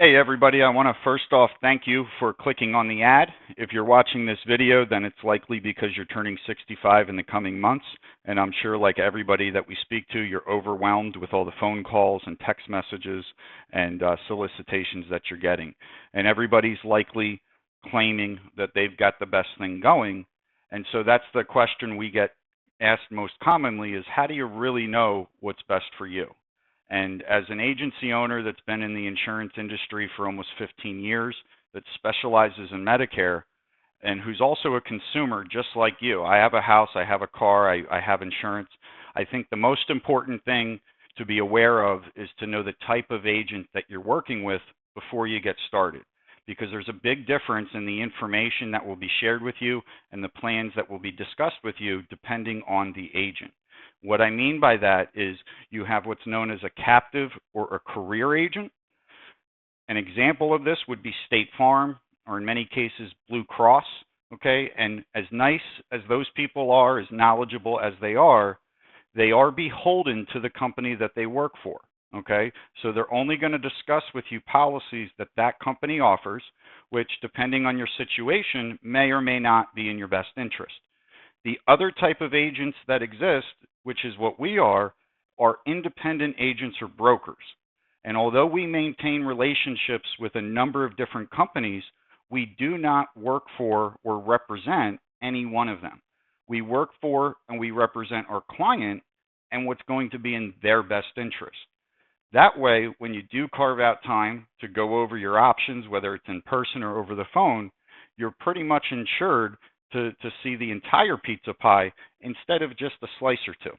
Hey everybody, I want to first off thank you for clicking on the ad. If you're watching this video, then it's likely because you're turning 65 in the coming months, and I'm sure like everybody that we speak to, you're overwhelmed with all the phone calls and text messages and solicitations that you're getting. And everybody's likely claiming that they've got the best thing going, and so that's the question we get asked most commonly is how do you really know what's best for you? And as an agency owner that's been in the insurance industry for almost 15 years, that specializes in Medicare, and who's also a consumer just like you. I have a house, I have a car, I have insurance. I think the most important thing to be aware of is to know the type of agent that you're working with before you get started. Because there's a big difference in the information that will be shared with you and the plans that will be discussed with you depending on the agent. What I mean by that is you have what's known as a captive or a career agent. An example of this would be State Farm, or in many cases Blue Cross, okay? And as nice as those people are, as knowledgeable as they are beholden to the company that they work for, okay? So they're only going to discuss with you policies that that company offers, which depending on your situation may or may not be in your best interest. The other type of agents that exist, which is what we are independent agents or brokers. And although we maintain relationships with a number of different companies, we do not work for or represent any one of them. We work for and we represent our client and what's going to be in their best interest. That way, when you do carve out time to go over your options, whether it's in person or over the phone, you're pretty much insured to see the entire pizza pie instead of just a slice or two.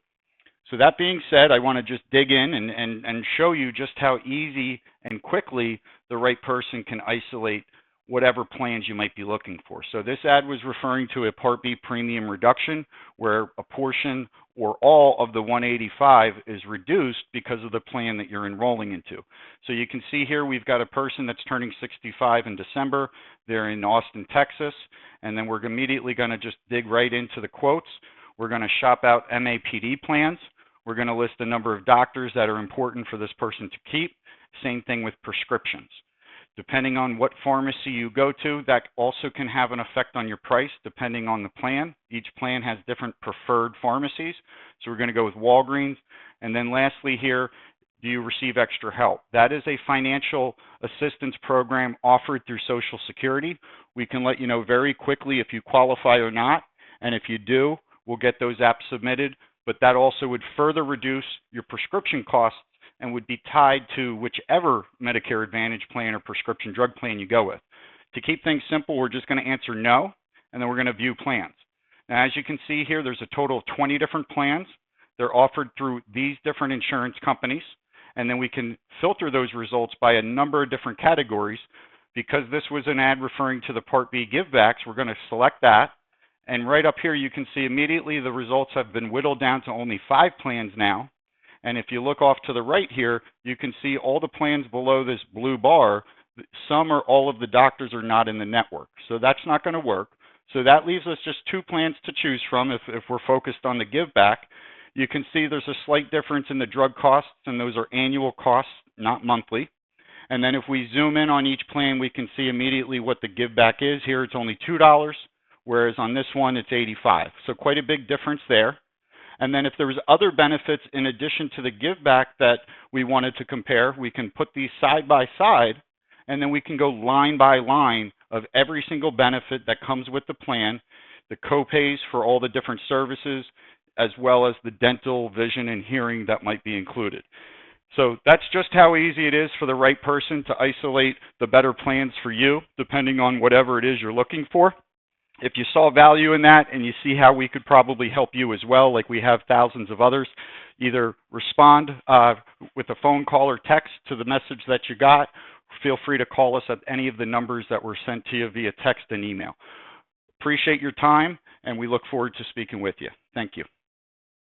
So that being said, I want to just dig in and show you just how easy and quickly the right person can isolate whatever plans you might be looking for. So this ad was referring to a Part B premium reduction where a portion or all of the 185 is reduced because of the plan that you're enrolling into. So you can see here we've got a person that's turning 65 in December. They're in Austin, Texas, and then we're immediately going to just dig right into the quotes. We're going to shop out MAPD plans. We're going to list a number of doctors that are important for this person to keep. Same thing with prescriptions. Depending on what pharmacy you go to, that also can have an effect on your price depending on the plan. Each plan has different preferred pharmacies. So we're going to go with Walgreens. And then lastly here, do you receive extra help? That is a financial assistance program offered through Social Security. We can let you know very quickly if you qualify or not. And if you do, we'll get those apps submitted. But that also would further reduce your prescription costs and would be tied to whichever Medicare Advantage plan or prescription drug plan you go with. To keep things simple, we're just going to answer no, and then we're going to view plans. Now, as you can see here, there's a total of 20 different plans. They're offered through these different insurance companies, and then we can filter those results by a number of different categories. Because this was an ad referring to the Part B givebacks, we're going to select that. And right up here, you can see immediately the results have been whittled down to only 5 plans now. And if you look off to the right here, you can see all the plans below this blue bar. Some or all of the doctors are not in the network. So that's not going to work. So that leaves us just 2 plans to choose from if we're focused on the give back. You can see there's a slight difference in the drug costs, and those are annual costs, not monthly. And then if we zoom in on each plan, we can see immediately what the give back is. Here it's only $2, whereas on this one it's $85. So quite a big difference there. And then if there was other benefits in addition to the give back that we wanted to compare, we can put these side by side, and then we can go line by line of every single benefit that comes with the plan, the copays for all the different services, as well as the dental, vision, and hearing that might be included. So that's just how easy it is for the right person to isolate the better plans for you, depending on whatever it is you're looking for. If you saw value in that and you see how we could probably help you as well, like we have thousands of others, either respond with a phone call or text to the message that you got. Feel free to call us at any of the numbers that were sent to you via text and email. Appreciate your time, and we look forward to speaking with you. Thank you.